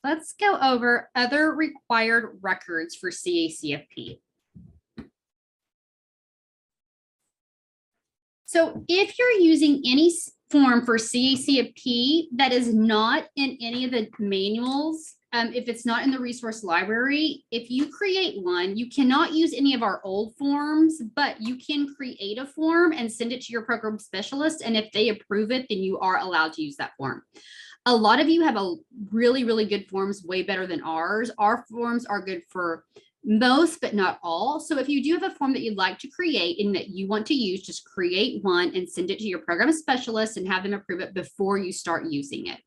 let's go over other required records for CACFP. So if you're using any form for CACFP that is not in any of the manuals, if it's not in the resource library, if you create one, you cannot use any of our old forms, but you can create a form and send it to your program specialist. And if they approve it, then you are allowed to use that form. A lot of you have a really, really good forms, way better than ours. Our forms are good for most, but not all. So if you do have a form that you'd like to create and that you want to use, just create one and send it to your program specialist and have them approve it before you start using it.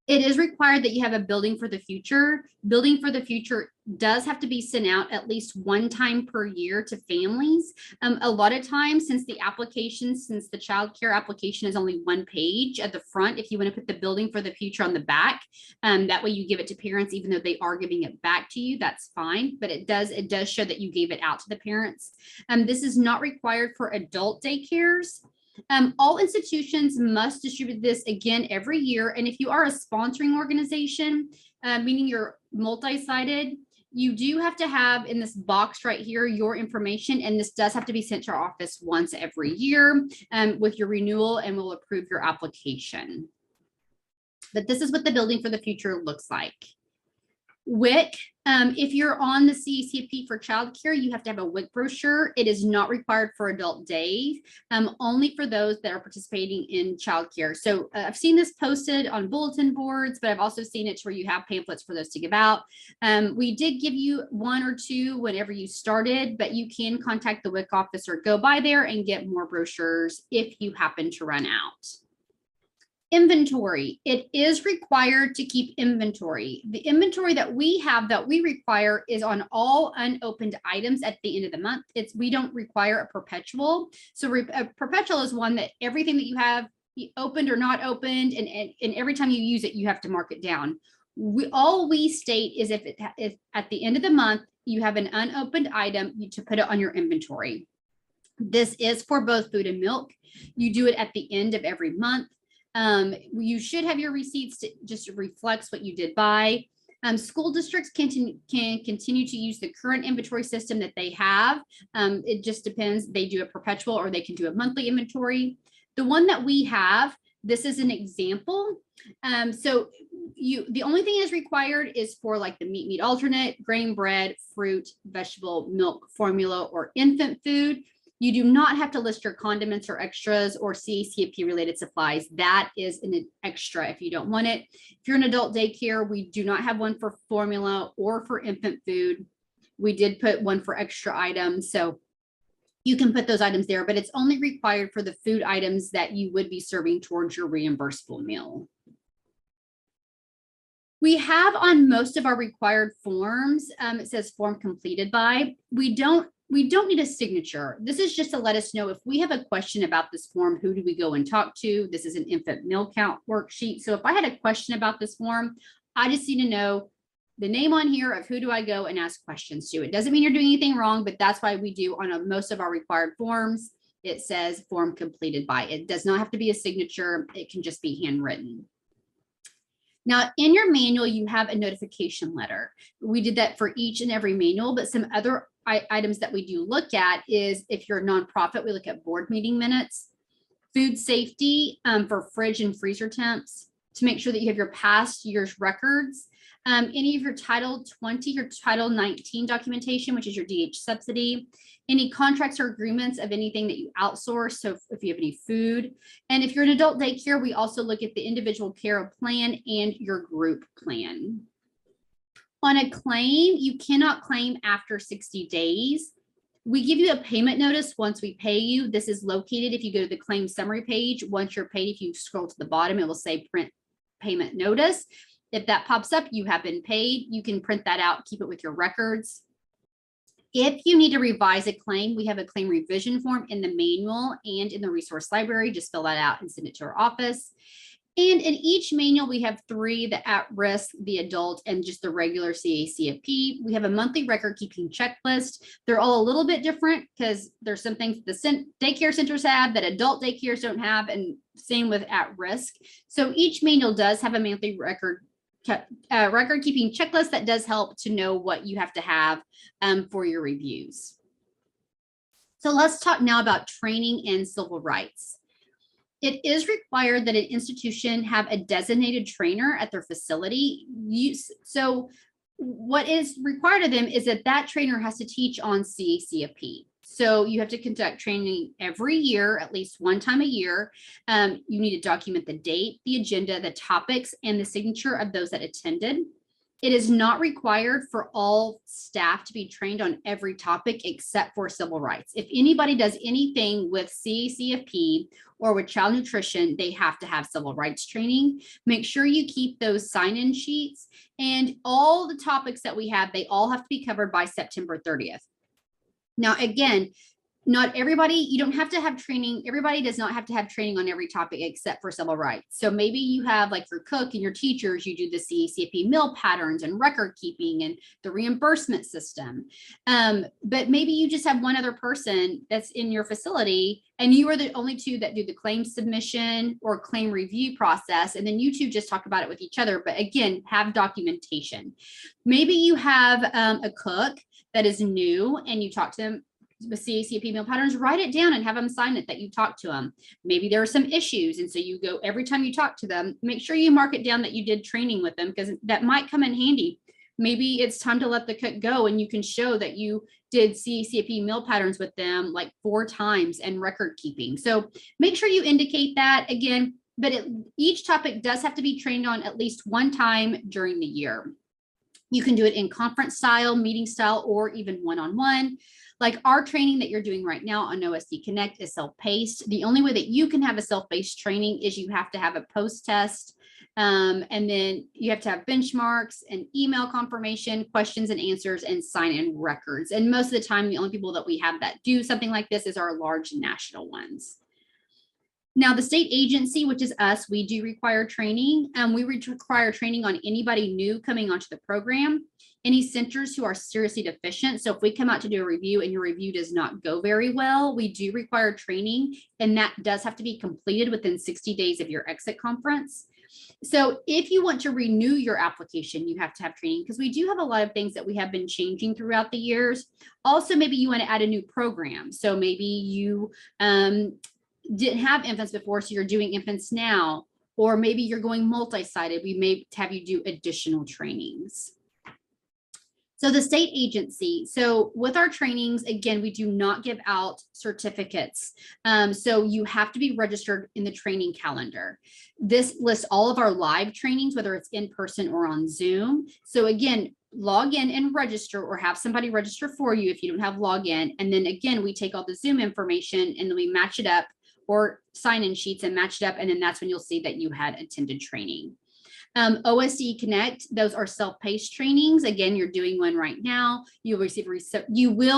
It is required that you have a building for the future. Building for the future does have to be sent out at least one time per year to families. A lot of times, since the child care application is only one page at the front, if you want to put the building for the future on the back, that way you give it to parents, even though they are giving it back to you, that's fine. But it does show that you gave it out to the parents. This is not required for adult daycares. All institutions must distribute this again every year. And if you are a sponsoring organization, meaning you're multi-sided, you do have to have in this box right here your information, and this does have to be sent to our office once every year with your renewal, and we'll approve your application. But this is what the building for the future looks like. WIC, if you're on the CACFP for childcare, you have to have a WIC brochure. It is not required for adult day, only for those that are participating in childcare. So I've seen this posted on bulletin boards, but I've also seen it where you have pamphlets for those to give out. We did give you one or two whenever you started, but you can contact the WIC office or go by there and get more brochures if you happen to run out. Inventory. It is required to keep inventory. The inventory that we have that we require is on all unopened items at the end of the month. We don't require a perpetual. So a perpetual is one that everything that you have opened or not opened, and every time you use it, you have to mark it down. All we state is if at the end of the month, you have an unopened item, to put it on your inventory. This is for both food and milk. You do it at the end of every month. You should have your receipts to just reflects what you did buy. School districts can continue to use the current inventory system that they have. It just depends. They do a perpetual or they can do a monthly inventory. The one that we have, this is an example. So the only thing is required is for like the meat alternate, grain, bread, fruit, vegetable, milk, formula, or infant food. You do not have to list your condiments or extras or CACFP related supplies. That is an extra if you don't want it. If you're an adult daycare, we do not have one for formula or for infant food. We did put one for extra items. So you can put those items there, but it's only required for the food items that you would be serving towards your reimbursable meal. We have on most of our required forms, it says form completed by. We don't need a signature. This is just to let us know if we have a question about this form, who do we go and talk to? This is an infant meal count worksheet. So if I had a question about this form, I just need to know the name on here of who do I go and ask questions to. It doesn't mean you're doing anything wrong, but that's why we do on most of our required forms, it says form completed by. It does not have to be a signature. It can just be handwritten. Now, in your manual, you have a notification letter. We did that for each and every manual, but some other items that we do look at is if you're a nonprofit, we look at board meeting minutes, food safety for fridge and freezer temps to make sure that you have your past year's records, any of your Title 20 or Title 19 documentation, which is your DH subsidy, any contracts or agreements of anything that you outsource. So if you have any food, and if you're an adult daycare, we also look at the individual care plan and your group plan. On a claim, you cannot claim after 60 days. We give you a payment notice once we pay you. This is located if you go to the claim summary page. Once you're paid, if you scroll to the bottom, it will say print payment notice. If that pops up, you have been paid. You can print that out, keep it with your records. If you need to revise a claim, we have a claim revision form in the manual and in the resource library. Just fill that out and send it to our office. And in each manual, we have 3, the at-risk, the adult, and just the regular CACFP. We have a monthly record keeping checklist. They're all a little bit different because there's some things the daycare centers have that adult daycares don't have, and same with at-risk. So each manual does have a monthly record record keeping checklist that does help to know what you have to have for your reviews. So let's talk now about training in civil rights. It is required that an institution have a designated trainer at their facility. So what is required of them is that that trainer has to teach on CACFP. So you have to conduct training every year, at least one time a year. You need to document the date, the agenda, the topics, and the signature of those that attended. It is not required for all staff to be trained on every topic except for civil rights. If anybody does anything with CACFP or with child nutrition, they have to have civil rights training. Make sure you keep those sign-in sheets, and all the topics that we have, they all have to be covered by September 30th. Now, again, not everybody, you don't have to have training. Everybody does not have to have training on every topic except for civil rights. So maybe you have, like for cook and your teachers, you do the CACFP meal patterns and record keeping and the reimbursement system. But maybe you just have one other person that's in your facility and you are the only two that do the claim submission or claim review process. And then you two just talk about it with each other. But again, have documentation. Maybe you have a cook that is new and you talk to them with CACFP meal patterns, write it down and have them sign it that you talked to them. Maybe there are some issues. And so you go every time you talk to them, make sure you mark it down that you did training with them, because that might come in handy. Maybe it's time to let the cook go and you can show that you did CACFP meal patterns with them like 4 times and record keeping. So make sure you indicate that again, but each topic does have to be trained on at least one time during the year. You can do it in conference style, meeting style, or even one-on-one. Like our training that you're doing right now on OSD Connect is self-paced. The only way that you can have a self-paced training is you have to have a post-test, and then you have to have benchmarks and email confirmation, questions and answers, and sign-in records. And most of the time, the only people that we have that do something like this is our large national ones. Now, the state agency, which is us, we do require training. We require training on anybody new coming onto the program, any centers who are seriously deficient. So if we come out to do a review and your review does not go very well, we do require training, and that does have to be completed within 60 days of your exit conference. So if you want to renew your application, you have to have training, because we do have a lot of things that we have been changing throughout the years. Also, maybe you want to add a new program. So maybe you didn't have infants before, so you're doing infants now, or maybe you're going multi-sided. We may have you do additional trainings. So the state agency, so with our trainings, again, we do not give out certificates. So you have to be registered in the training calendar. This lists all of our live trainings, whether it's in person or on Zoom. So again, log in and register, or have somebody register for you if you don't have login. And then again, we take all the Zoom information and then we match it up, or sign-in sheets and match it up. And then that's when you'll see that you had attended training. OSD Connect, those are self-paced trainings. Again, you're doing one right now. You will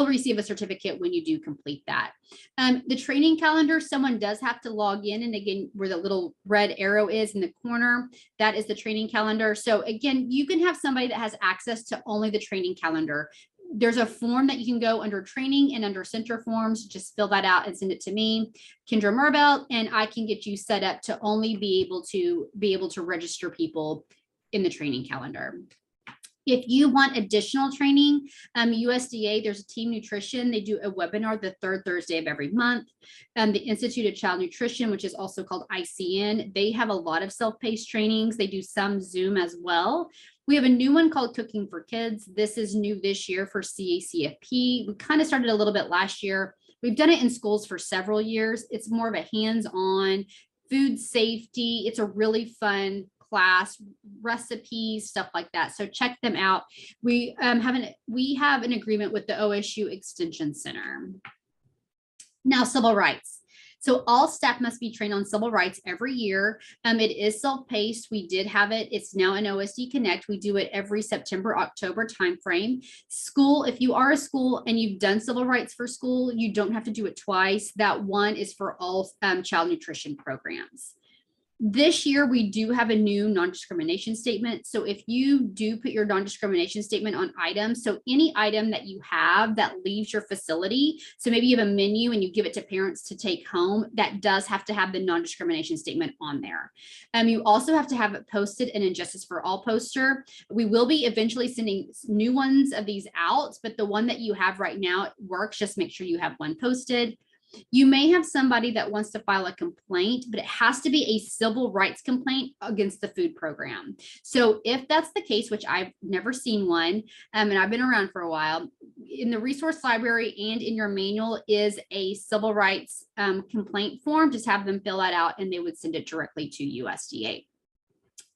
receive a certificate when you do complete that. The training calendar, someone does have to log in. And again, where the little red arrow is in the corner, that is the training calendar. So again, you can have somebody that has access to only the training calendar. There's a form that you can go under training and under center forms, just fill that out and send it to me, Kendra Merbelt, and I can get you set up to only be able to register people in the training calendar. If you want additional training, USDA, there's a Team Nutrition. They do a webinar the 3rd Thursday of every month. The Institute of Child Nutrition, which is also called ICN, they have a lot of self-paced trainings. They do some Zoom as well. We have a new one called Cooking for Kids. This is new this year for CACFP. We kind of started a little bit last year. We've done it in schools for several years. It's more of a hands-on food safety. It's a really fun class, recipes, stuff like that. So check them out. We have an agreement with the OSU Extension Center. Now, civil rights. So all staff must be trained on civil rights every year. It is self-paced. We did have it. It's now in OSD Connect. We do it every September, October timeframe. School, if you are a school and you've done civil rights for school, you don't have to do it twice. That one is for all child nutrition programs. This year, we do have a new non-discrimination statement. So if you do put your non-discrimination statement on items, so any item that you have that leaves your facility, so maybe you have a menu and you give it to parents to take home, that does have to have the non-discrimination statement on there. You also have to have it posted in Injustice for All poster. We will be eventually sending new ones of these out, but the one that you have right now works. Just make sure you have one posted. You may have somebody that wants to file a complaint, but it has to be a civil rights complaint against the food program. So if that's the case, which I've never seen one, and I've been around for a while, in the resource library and in your manual is a civil rights complaint form. Just have them fill that out and they would send it directly to USDA.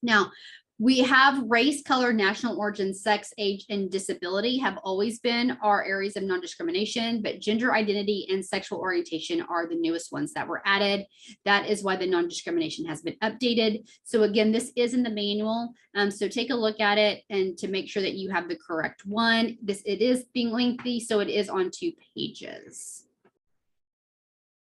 Now, we have race, color, national origin, sex, age, and disability have always been our areas of non-discrimination, but gender identity and sexual orientation are the newest ones that were added. That is why the non-discrimination has been updated. So again, this is in the manual. So take a look at it and to make sure that you have the correct one. It is being lengthy, so it is on 2 pages.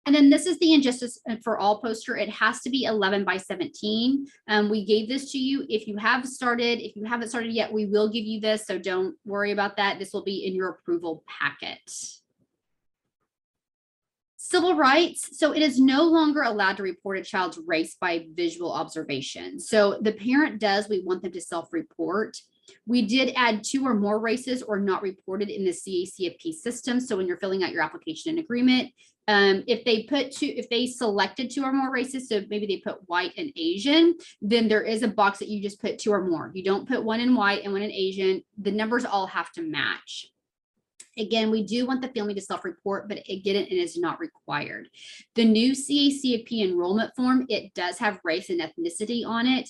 And then this is the Injustice for All poster. It has to be 11 by 17. We gave this to you. If you haven't started yet, we will give you this. So don't worry about that. This will be in your approval packet. Civil rights. So it is no longer allowed to report a child's race by visual observation. So the parent does, we want them to self-report. We did add 2 or more races or not reported in the CACFP system. So when you're filling out your application and agreement, if they selected 2 or more races, so maybe they put white and Asian, then there is a box that you just put 2 or more. You don't put 1 in white and 1 in Asian. The numbers all have to match. Again, we do want the family to self-report, but again, it is not required. The new CACFP enrollment form, it does have race and ethnicity on it.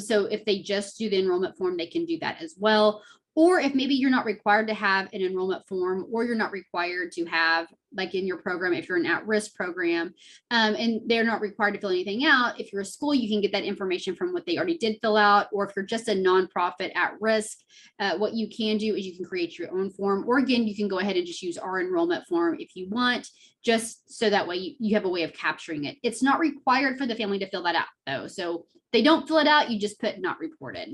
So if they just do the enrollment form, they can do that as well. Or if maybe you're not required to have an enrollment form, or you're not required to have, like in your program, if you're an at-risk program, and they're not required to fill anything out, if you're a school, you can get that information from what they already did fill out. Or if you're just a nonprofit at risk, what you can do is you can create your own form. Or again, you can go ahead and just use our enrollment form if you want, just so that way you have a way of capturing it. It's not required for the family to fill that out though. So if they don't fill it out, you just put not reported.